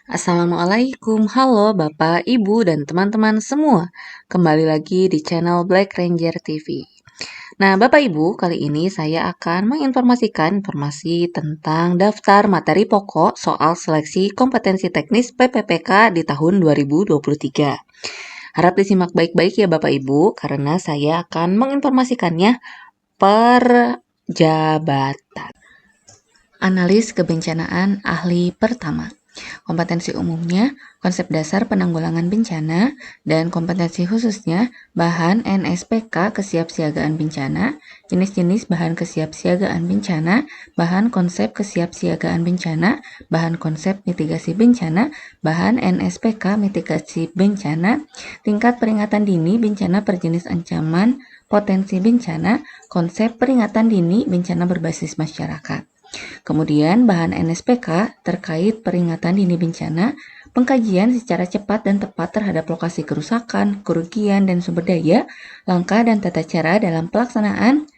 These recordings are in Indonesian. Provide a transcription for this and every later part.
Assalamualaikum, halo Bapak, Ibu, dan teman-teman semua. Kembali lagi di channel Black Ranger TV. Nah, Bapak Ibu, kali ini saya akan menginformasikan informasi tentang daftar materi pokok soal seleksi kompetensi teknis PPPK di tahun 2023. Harap disimak baik-baik ya Bapak Ibu, karena saya akan menginformasikannya per jabatan. Analis kebencanaan ahli pertama. Kompetensi umumnya, konsep dasar penanggulangan bencana, dan kompetensi khususnya, bahan NSPK kesiapsiagaan bencana, jenis-jenis bahan kesiapsiagaan bencana, bahan konsep kesiapsiagaan bencana, bahan konsep mitigasi bencana, bahan NSPK mitigasi bencana, tingkat peringatan dini bencana per jenis ancaman, potensi bencana, konsep peringatan dini bencana berbasis masyarakat. Kemudian bahan NSPK terkait peringatan dini bencana, pengkajian secara cepat dan tepat terhadap lokasi kerusakan, kerugian, dan sumber daya, langkah dan tata cara dalam pelaksanaan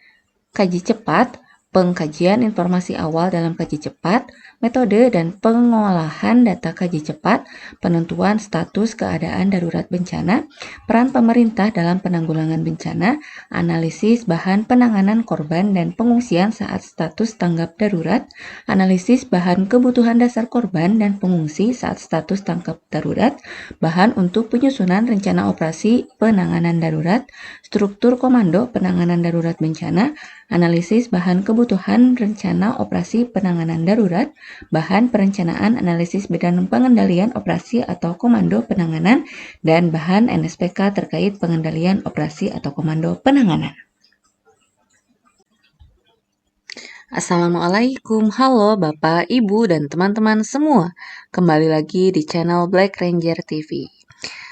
kaji cepat, pengkajian informasi awal dalam kaji cepat, metode dan pengolahan data kaji cepat, penentuan status keadaan darurat bencana, peran pemerintah dalam penanggulangan bencana, analisis bahan penanganan korban dan pengungsian saat status tanggap darurat, analisis bahan kebutuhan dasar korban dan pengungsi saat status tanggap darurat, bahan untuk penyusunan rencana operasi penanganan darurat, struktur komando penanganan darurat bencana, analisis bahan kebutuhan rencana operasi penanganan darurat, bahan perencanaan analisis bidang pengendalian operasi atau komando penanganan, dan bahan NSPK terkait pengendalian operasi atau komando penanganan. Assalamualaikum, halo Bapak, Ibu, dan teman-teman semua. Kembali lagi di channel Black Ranger TV.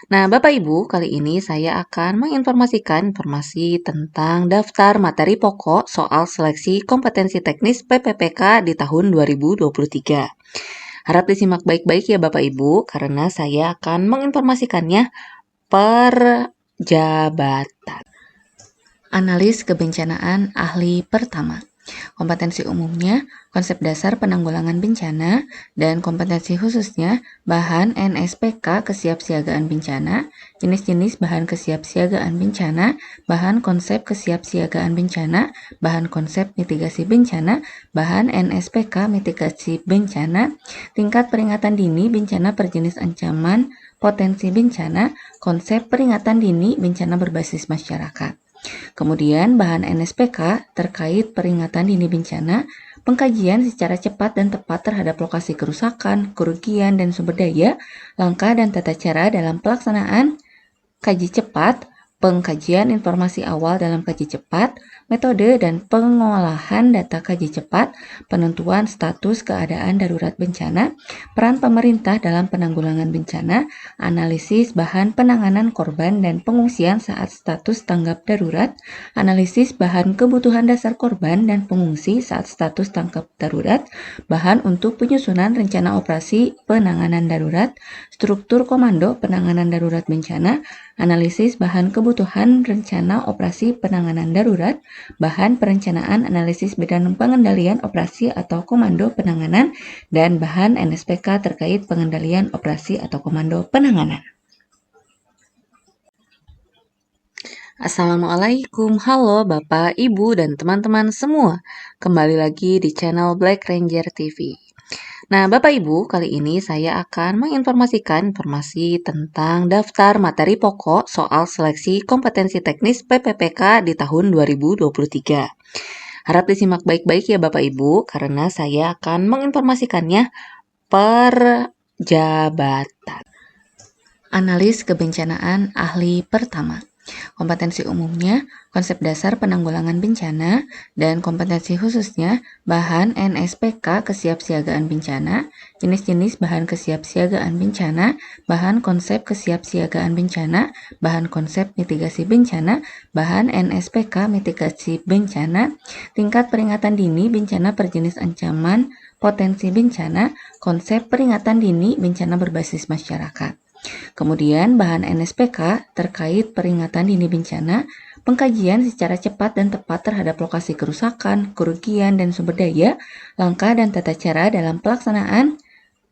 Nah, Bapak Ibu, kali ini saya akan menginformasikan informasi tentang daftar materi pokok soal seleksi kompetensi teknis PPPK di tahun 2023. Harap disimak baik-baik ya Bapak Ibu, karena saya akan menginformasikannya per jabatan. Analis kebencanaan ahli pertama. Kompetensi umumnya, konsep dasar penanggulangan bencana, dan kompetensi khususnya, bahan NSPK kesiapsiagaan bencana, jenis-jenis bahan kesiapsiagaan bencana, bahan konsep kesiapsiagaan bencana, bahan konsep mitigasi bencana, bahan NSPK mitigasi bencana, tingkat peringatan dini bencana per jenis ancaman, potensi bencana, konsep peringatan dini bencana berbasis masyarakat. Kemudian bahan NSPK terkait peringatan dini bencana, pengkajian secara cepat dan tepat terhadap lokasi kerusakan, kerugian, dan sumber daya, langkah dan tata cara dalam pelaksanaan kaji cepat, pengkajian informasi awal dalam kaji cepat, metode dan pengolahan data kaji cepat, penentuan status keadaan darurat bencana, peran pemerintah dalam penanggulangan bencana, analisis bahan penanganan korban dan pengungsian saat status tanggap darurat, analisis bahan kebutuhan dasar korban dan pengungsi saat status tanggap darurat, bahan untuk penyusunan rencana operasi penanganan darurat, struktur komando penanganan darurat bencana, analisis bahan kebutuhan rencana operasi penanganan darurat, bahan perencanaan analisis bidang pengendalian operasi atau komando penanganan, dan bahan NSPK terkait pengendalian operasi atau komando penanganan. Assalamualaikum, halo Bapak, Ibu, dan teman-teman semua. Kembali lagi di channel Black Ranger TV. Nah, Bapak Ibu, kali ini saya akan menginformasikan informasi tentang daftar materi pokok soal seleksi kompetensi teknis PPPK di tahun 2023. Harap disimak baik-baik ya Bapak Ibu, karena saya akan menginformasikannya per jabatan. Analis kebencanaan ahli pertama. Kompetensi umumnya, konsep dasar penanggulangan bencana, dan kompetensi khususnya, bahan NSPK kesiapsiagaan bencana, jenis-jenis bahan kesiapsiagaan bencana, bahan konsep kesiapsiagaan bencana, bahan konsep mitigasi bencana, bahan NSPK mitigasi bencana, tingkat peringatan dini bencana per jenis ancaman, potensi bencana, konsep peringatan dini bencana berbasis masyarakat. Kemudian bahan NSPK terkait peringatan dini bencana, pengkajian secara cepat dan tepat terhadap lokasi kerusakan, kerugian, dan sumber daya, langkah dan tata cara dalam pelaksanaan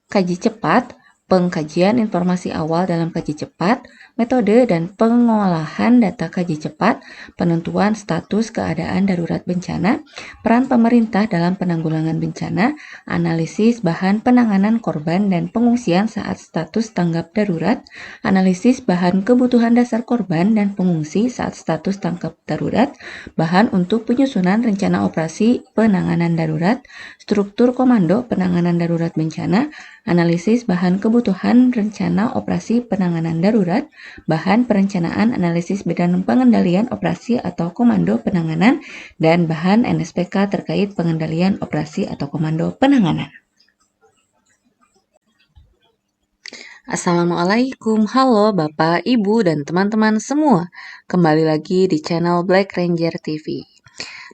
kaji cepat, pengkajian informasi awal dalam kaji cepat, metode dan pengolahan data kaji cepat, penentuan status keadaan darurat bencana, peran pemerintah dalam penanggulangan bencana, analisis bahan penanganan korban dan pengungsian saat status tanggap darurat, analisis bahan kebutuhan dasar korban dan pengungsi saat status tanggap darurat, bahan untuk penyusunan rencana operasi penanganan darurat, struktur komando penanganan darurat bencana, analisis bahan kebutuhan rencana operasi penanganan darurat, bahan perencanaan analisis bidang pengendalian operasi atau komando penanganan, dan bahan NSPK terkait pengendalian operasi atau komando penanganan. Assalamualaikum, halo Bapak, Ibu, dan teman-teman semua. Kembali lagi di channel Black Ranger TV.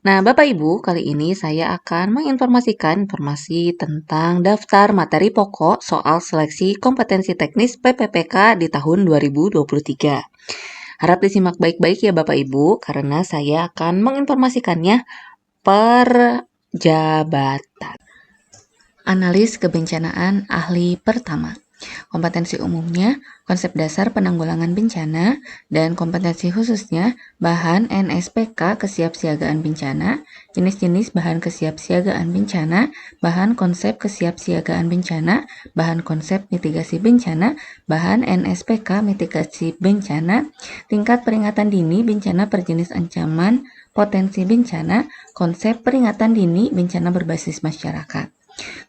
Nah, Bapak Ibu, kali ini saya akan menginformasikan informasi tentang daftar materi pokok soal seleksi kompetensi teknis PPPK di tahun 2023. Harap disimak baik-baik ya Bapak Ibu, karena saya akan menginformasikannya per jabatan. Analis kebencanaan ahli pertama. Kompetensi umumnya, konsep dasar penanggulangan bencana, dan kompetensi khususnya, bahan NSPK kesiapsiagaan bencana, jenis-jenis bahan kesiapsiagaan bencana, bahan konsep kesiapsiagaan bencana, bahan konsep mitigasi bencana, bahan NSPK mitigasi bencana, tingkat peringatan dini bencana per jenis ancaman, potensi bencana, konsep peringatan dini bencana berbasis masyarakat.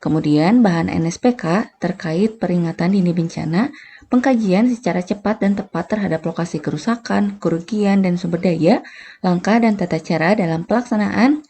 Kemudian bahan NSPK terkait peringatan dini bencana, pengkajian secara cepat dan tepat terhadap lokasi kerusakan, kerugian, dan sumber daya, langkah dan tata cara dalam pelaksanaan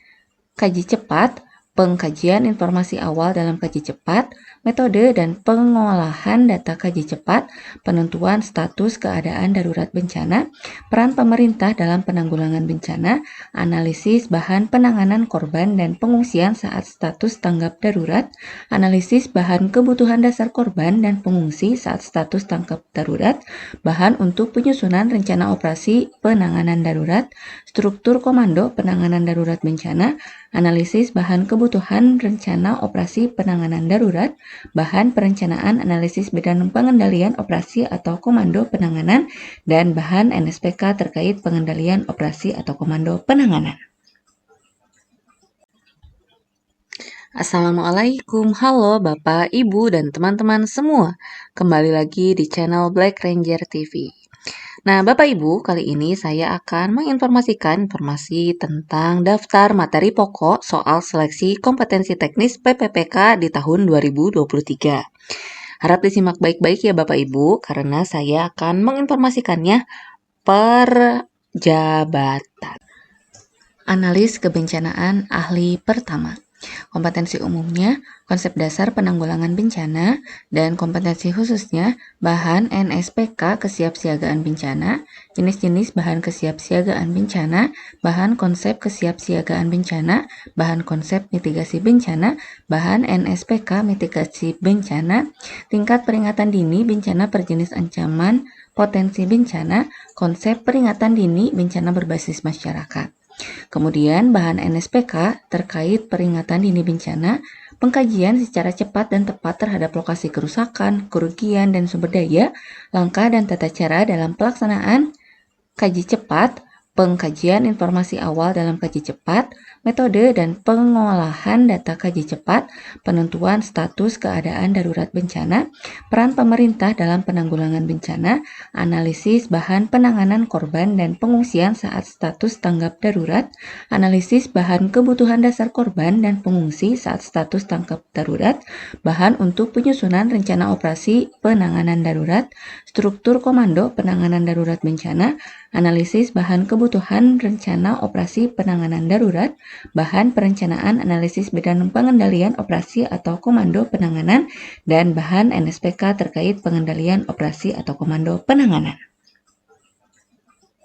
kaji cepat, pengkajian informasi awal dalam kaji cepat, metode dan pengolahan data kaji cepat, penentuan status keadaan darurat bencana, peran pemerintah dalam penanggulangan bencana, analisis bahan penanganan korban dan pengungsian saat status tanggap darurat, analisis bahan kebutuhan dasar korban dan pengungsi saat status tanggap darurat, bahan untuk penyusunan rencana operasi penanganan darurat, struktur komando penanganan darurat bencana, analisis bahan kebutuhan rencana operasi penanganan darurat, bahan perencanaan analisis bidang pengendalian operasi atau komando penanganan, dan bahan NSPK terkait pengendalian operasi atau komando penanganan. Assalamualaikum, halo Bapak, Ibu, dan teman-teman semua. Kembali lagi di channel Black Ranger TV. Nah, Bapak Ibu, kali ini saya akan menginformasikan informasi tentang daftar materi pokok soal seleksi kompetensi teknis PPPK di tahun 2023. Harap disimak baik-baik ya Bapak Ibu, karena saya akan menginformasikannya per jabatan. Analis kebencanaan ahli pertama. Kompetensi umumnya, konsep dasar penanggulangan bencana, dan kompetensi khususnya, bahan NSPK kesiapsiagaan bencana, jenis-jenis bahan kesiapsiagaan bencana, bahan konsep kesiapsiagaan bencana, bahan konsep mitigasi bencana, bahan NSPK mitigasi bencana, tingkat peringatan dini bencana per jenis ancaman, potensi bencana, konsep peringatan dini bencana berbasis masyarakat. Kemudian bahan NSPK terkait peringatan dini bencana, pengkajian secara cepat dan tepat terhadap lokasi kerusakan, kerugian, dan sumber daya, langkah dan tata cara dalam pelaksanaan kaji cepat, pengkajian informasi awal dalam kaji cepat, metode dan pengolahan data kaji cepat, penentuan status keadaan darurat bencana, peran pemerintah dalam penanggulangan bencana, analisis bahan penanganan korban dan pengungsian saat status tanggap darurat, analisis bahan kebutuhan dasar korban dan pengungsi saat status tanggap darurat, bahan untuk penyusunan rencana operasi penanganan darurat, struktur komando penanganan darurat bencana, analisis bahan kebutuhan rencana operasi penanganan darurat, bahan perencanaan analisis bidang pengendalian operasi atau komando penanganan, dan bahan NSPK terkait pengendalian operasi atau komando penanganan.